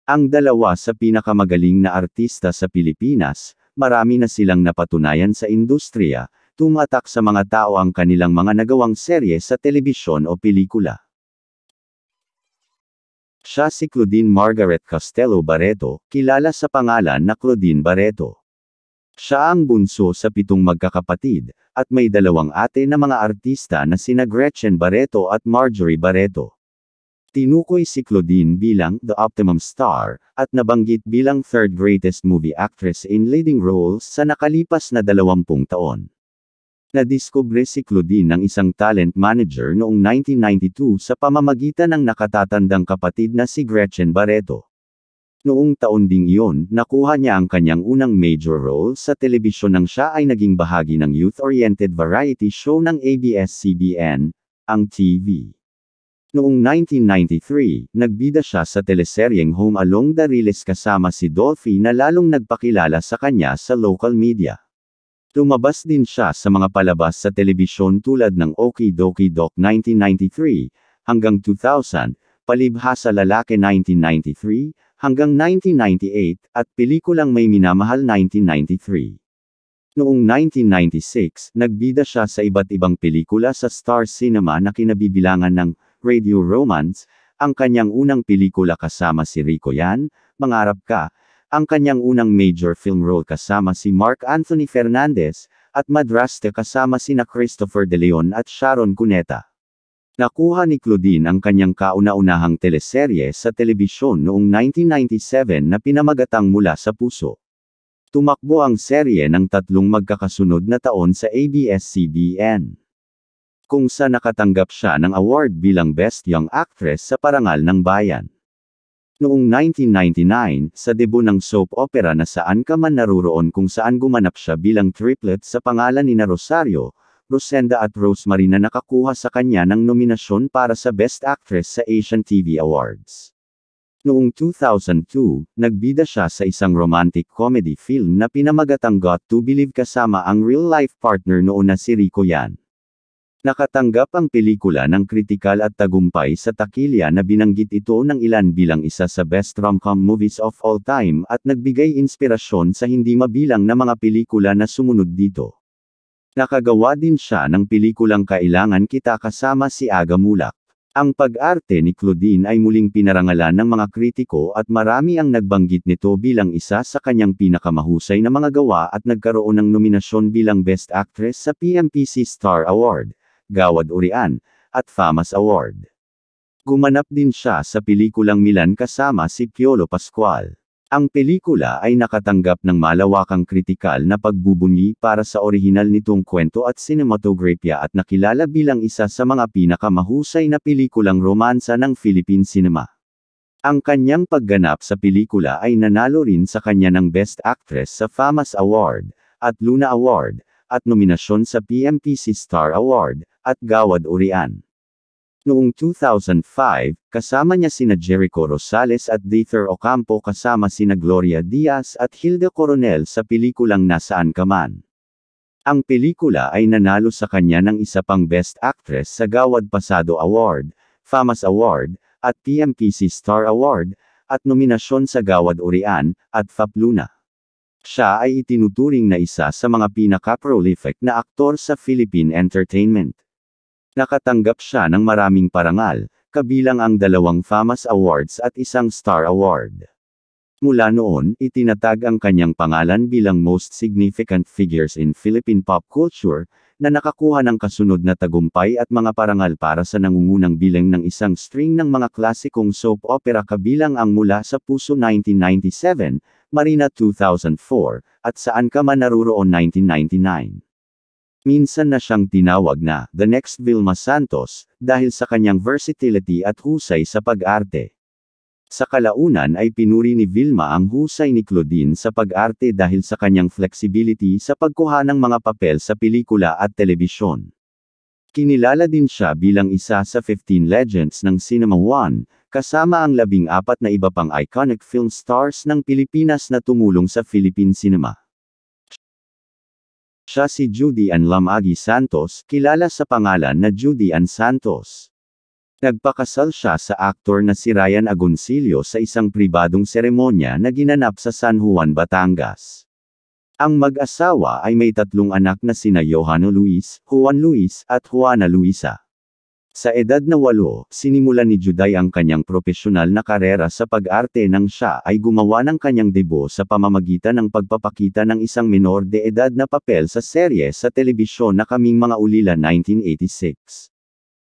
Ang dalawa sa pinakamagaling na artista sa Pilipinas, marami na silang napatunayan sa industriya, tumatak sa mga tao ang kanilang mga nagawang serye sa telebisyon o pelikula. Siya si Claudine Margaret Castelo Barreto, kilala sa pangalan na Claudine Barreto. Siya ang bunso sa 7 magkakapatid, at may 2 ate na mga artista na sina Gretchen Barreto at Marjorie Barreto. Tinukoy si Claudine bilang the optimum star, at nabanggit bilang 3rd greatest movie actress in leading roles sa nakalipas na 20 taon. Nadiskubre si Claudine ng isang talent manager noong 1992 sa pamamagitan ng nakatatandang kapatid na si Gretchen Barreto. Noong taon ding iyon, nakuha niya ang kanyang unang major role sa telebisyon nang siya ay naging bahagi ng youth-oriented variety show ng ABS-CBN, ang TV. Noong 1993, nagbida siya sa teleseryeng Home Along the Riles kasama si Dolphy na lalong nagpakilala sa kanya sa local media. Lumabas din siya sa mga palabas sa telebisyon tulad ng Okie Dokie Doc 1993, hanggang 2000, Palibhasa Lalaki 1993, hanggang 1998, at pelikulang May Minamahal 1993. Noong 1996, nagbida siya sa iba't ibang pelikula sa Star Cinema na kinabibilangan ng Radio Romance, ang kanyang unang pelikula kasama si Rico Yan, Mangarap Ka, ang kanyang unang major film role kasama si Mark Anthony Fernandez, at Madraste kasama sina Christopher De Leon at Sharon Cuneta. Nakuha ni Claudine ang kanyang kauna-unahang teleserye sa telebisyon noong 1997 na pinamagatang Mula sa Puso. Tumakbo ang serye ng 3 magkakasunod na taon sa ABS-CBN, kung saan nakatanggap siya ng award bilang Best Young Actress sa Parangal ng Bayan. Noong 1999, sa debut ng soap opera na Saan Ka Man Naruroon kung saan gumanap siya bilang triplet sa pangalan nina Rosario, Rosenda at Rosemary na nakakuha sa kanya ng nominasyon para sa Best Actress sa Asian TV Awards. Noong 2002, nagbida siya sa isang romantic comedy film na pinamagatang Got to Believe kasama ang real-life partner noon na si Rico Yan. Nakatanggap ang pelikula ng kritikal at tagumpay sa takilya na binanggit ito ng ilan bilang isa sa best rom-com movies of all time at nagbigay inspirasyon sa hindi mabilang na mga pelikula na sumunod dito. Nakagawa din siya ng pelikulang Kailangan Kita kasama si Aga Mulak. Ang pag-arte ni Claudine ay muling pinarangalan ng mga kritiko at marami ang nagbanggit nito bilang isa sa kanyang pinakamahusay na mga gawa at nagkaroon ng nominasyon bilang Best Actress sa PMPC Star Award, Gawad Urian, at FAMAS Award. Gumanap din siya sa pelikulang Milan kasama si Piolo Pascual. Ang pelikula ay nakatanggap ng malawakang kritikal na pagbubunyi para sa orihinal nitong kwento at cinematography at nakilala bilang isa sa mga pinakamahusay na pelikulang romansa ng Philippine cinema. Ang kanyang pagganap sa pelikula ay nanalo rin sa kanya ng Best Actress sa FAMAS Award, at Luna Award, at nominasyon sa PMPC Star Award, at Gawad Urian. Noong 2005, kasama niya sina Jericho Rosales at Dather Ocampo kasama sina Gloria Diaz at Hilda Coronel sa pelikulang Nasaan Ka Man. Ang pelikula ay nanalo sa kanya ng isa pang Best Actress sa Gawad Pasado Award, FAMAS Award, at PMPC Star Award, at nominasyon sa Gawad Urian, at FAP-Luna. Siya ay itinuturing na isa sa mga pinaka-prolific na aktor sa Philippine entertainment. Nakatanggap siya ng maraming parangal, kabilang ang 2 FAMAS Awards at 1 Star Award. Mula noon, itinatag ang kanyang pangalan bilang Most Significant Figures in Philippine Pop Culture, na nakakuha ng kasunod na tagumpay at mga parangal para sa nangungunang bilang ng isang string ng mga klasikong soap opera kabilang ang Mula sa Puso 1997, Marina 2004, at Saan Ka Man Naruroon 1999. Minsan na siyang tinawag na The Next Vilma Santos, dahil sa kanyang versatility at husay sa pag-arte. Sa kalaunan ay pinuri ni Vilma ang husay ni Claudine sa pag-arte dahil sa kanyang flexibility sa pagkuha ng mga papel sa pelikula at telebisyon. Kinilala din siya bilang isa sa 15 legends ng Cinema One, kasama ang 14 na iba pang iconic film stars ng Pilipinas na tumulong sa Philippine cinema. Siya si Judy Ann Lamagi Santos, kilala sa pangalan na Judy Ann Santos. Nagpakasal siya sa aktor na si Ryan Agoncillo sa isang pribadong seremonya na ginanap sa San Juan, Batangas. Ang mag-asawa ay may 3 anak na sina Johano Luis, Juan Luis, at Juana Luisa. Sa edad na 8, sinimulan ni Juday ang kanyang propesyonal na karera sa pag-arte nang siya ay gumawa ng kanyang debut sa pamamagitan ng pagpapakita ng isang menor de edad na papel sa serye sa telebisyon na Kaming Mga Ulila 1986.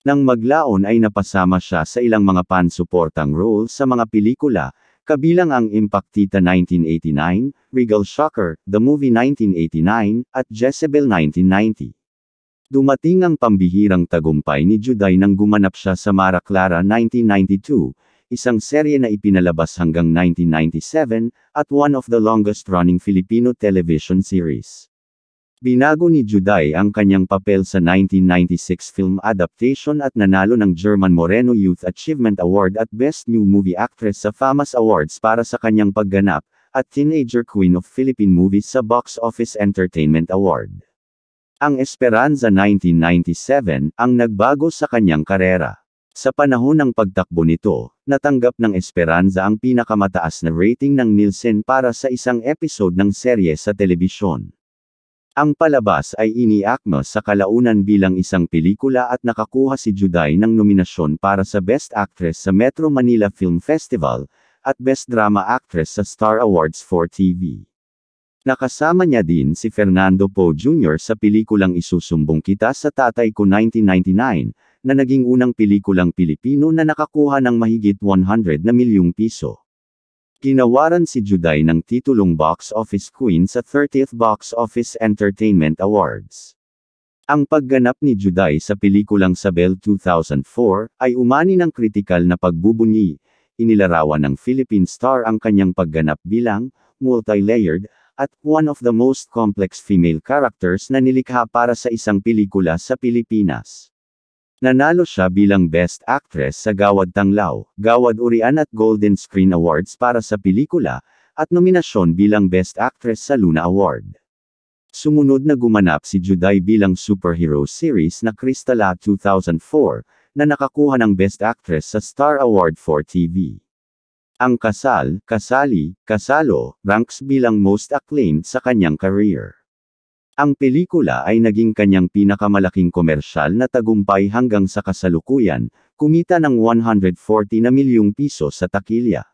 Nang maglaon ay napasama siya sa ilang mga pansuportang role sa mga pelikula, kabilang ang Impactita 1989, Regal Shocker, The Movie 1989, at Jezebel 1990. Dumating ang pambihirang tagumpay ni Juday nang gumanap siya sa Mara Clara 1992, isang serye na ipinalabas hanggang 1997, at one of the longest-running Filipino television series. Binago ni Juday ang kanyang papel sa 1996 film adaptation at nanalo ng German Moreno Youth Achievement Award at Best New Movie Actress sa FAMAS Awards para sa kanyang pagganap, at Teenager Queen of Philippine Movies sa Box Office Entertainment Award. Ang Esperanza 1997 ang nagbago sa kanyang karera. Sa panahon ng pagtakbo nito, natanggap ng Esperanza ang pinakamataas na rating ng Nielsen para sa isang episode ng serye sa telebisyon. Ang palabas ay iniakma sa kalaunan bilang isang pelikula at nakakuha si Juday ng nominasyon para sa Best Actress sa Metro Manila Film Festival, at Best Drama Actress sa Star Awards for TV. Nakasama niya din si Fernando Poe Jr. sa pelikulang Isusumbong Kita sa Tatay Ko 1999, na naging unang pelikulang Pilipino na nakakuha ng mahigit 100 na milyong piso. Ginawaran si Juday ng titulong Box Office Queen sa 30th Box Office Entertainment Awards. Ang pagganap ni Juday sa pelikulang Sabel 2004 ay umani ng kritikal na pagbubunyi. Inilarawan ng Philippine Star ang kanyang pagganap bilang multi-layered at one of the most complex female characters na nilikha para sa isang pelikula sa Pilipinas. Nanalo siya bilang Best Actress sa Gawad Tanglaw, Gawad Urian at Golden Screen Awards para sa pelikula, at nominasyon bilang Best Actress sa Luna Award. Sumunod na gumanap si Juday bilang superhero series na Cristala 2004, na nakakuha ng Best Actress sa Star Award for TV. Ang Kasal, Kasali, Kasalo, ranks bilang most acclaimed sa kanyang career. Ang pelikula ay naging kanyang pinakamalaking komersyal na tagumpay hanggang sa kasalukuyan, kumita ng 140 na milyong piso sa takilya.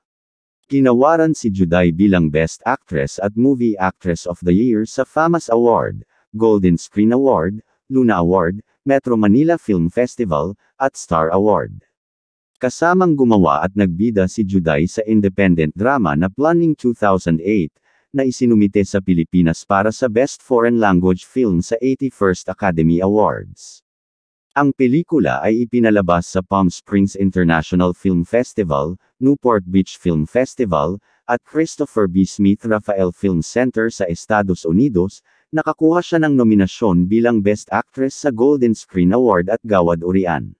Ginawaran si Juday bilang Best Actress at Movie Actress of the Year sa FAMAS Award, Golden Screen Award, Luna Award, Metro Manila Film Festival, at Star Award. Kasamang gumawa at nagbida si Juday sa independent drama na Planning 2008, na isinumite sa Pilipinas para sa Best Foreign Language Film sa 81st Academy Awards. Ang pelikula ay ipinalabas sa Palm Springs International Film Festival, Newport Beach Film Festival, at Christopher B. Smith Rafael Film Center sa Estados Unidos. Nakakuha siya ng nominasyon bilang Best Actress sa Golden Screen Award at Gawad Urian.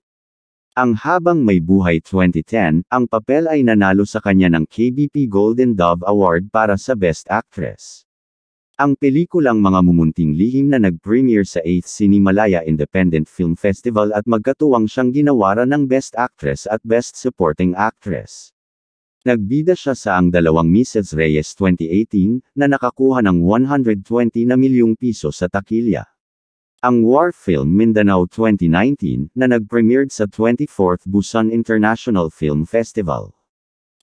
Ang Habang May Buhay 2010, ang papel ay nanalo sa kanya ng KBP Golden Dove Award para sa Best Actress. Ang pelikulang Mga Mumunting Lihim na nag-premiere sa 8th Cinemalaya Independent Film Festival at magkatuwang siyang ginawaran ng Best Actress at Best Supporting Actress. Nagbida siya sa Ang Dalawang Mrs. Reyes 2018, na nakakuha ng 120 na milyong piso sa takilya. Ang War Film Mindanao 2019, na nag-premiered sa 24th Busan International Film Festival.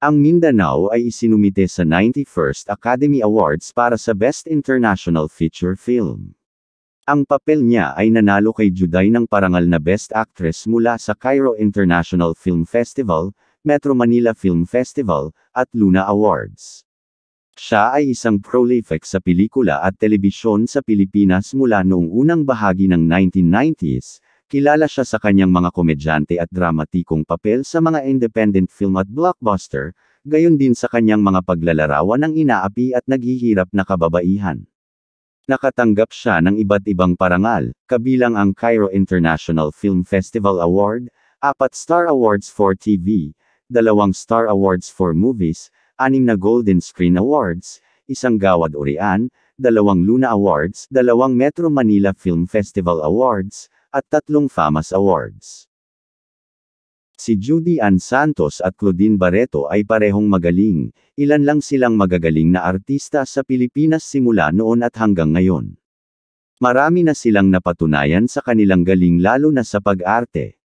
Ang Mindanao ay isinumite sa 91st Academy Awards para sa Best International Feature Film. Ang papel niya ay nanalo kay Juday ng parangal na Best Actress mula sa Cairo International Film Festival, Metro Manila Film Festival, at Luna Awards. Siya ay isang prolific sa pelikula at telebisyon sa Pilipinas mula noong unang bahagi ng 1990s, kilala siya sa kanyang mga komedyante at dramatikong papel sa mga independent film at blockbuster, gayon din sa kanyang mga paglalarawan ng inaapi at naghihirap na kababaihan. Nakatanggap siya ng iba't ibang parangal, kabilang ang Cairo International Film Festival Award, 4 Star Awards for TV, 2 Star Awards for Movies, 6 na Golden Screen Awards, 1 Gawad Urian, 2 Luna Awards, 2 Metro Manila Film Festival Awards, at 3 FAMAS Awards. Si Judy Ann Santos at Claudine Barreto ay parehong magaling, ilan lang silang magagaling na artista sa Pilipinas simula noon at hanggang ngayon. Marami na silang napatunayan sa kanilang galing lalo na sa pag-arte.